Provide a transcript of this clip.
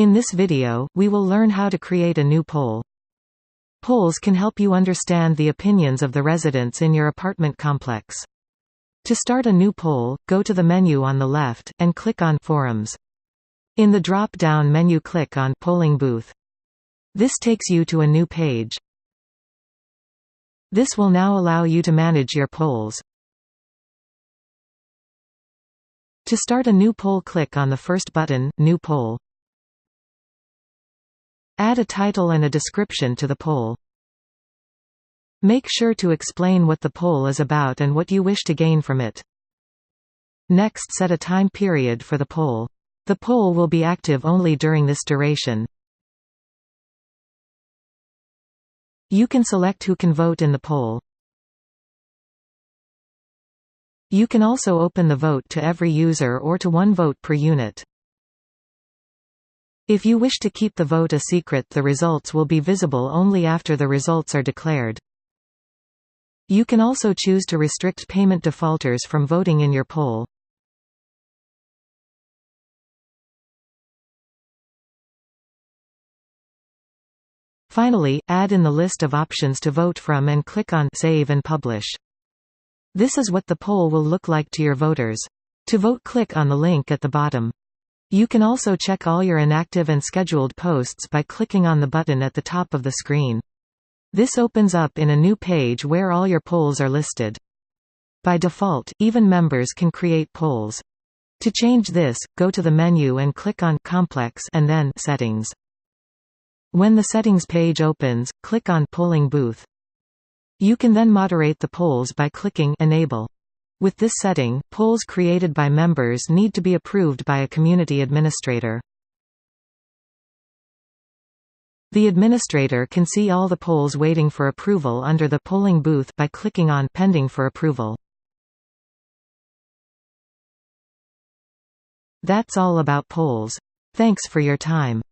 In this video, we will learn how to create a new poll. Polls can help you understand the opinions of the residents in your apartment complex. To start a new poll, go to the menu on the left, and click on Forums. In the drop-down menu click on Polling Booth. This takes you to a new page. This will now allow you to manage your polls. To start a new poll, click on the first button, New Poll. Add a title and a description to the poll. Make sure to explain what the poll is about and what you wish to gain from it. Next, set a time period for the poll. The poll will be active only during this duration. You can select who can vote in the poll. You can also open the vote to every user or to one vote per unit. If you wish to keep the vote a secret, the results will be visible only after the results are declared. You can also choose to restrict payment defaulters from voting in your poll. Finally, add in the list of options to vote from and click on Save and Publish. This is what the poll will look like to your voters. To vote, click on the link at the bottom. You can also check all your inactive and scheduled posts by clicking on the button at the top of the screen. This opens up in a new page where all your polls are listed. By default, even members can create polls. To change this, go to the menu and click on Complex and then Settings. When the settings page opens, click on Polling Booth. You can then moderate the polls by clicking Enable. With this setting, polls created by members need to be approved by a community administrator. The administrator can see all the polls waiting for approval under the polling booth by clicking on Pending for approval. That's all about polls. Thanks for your time.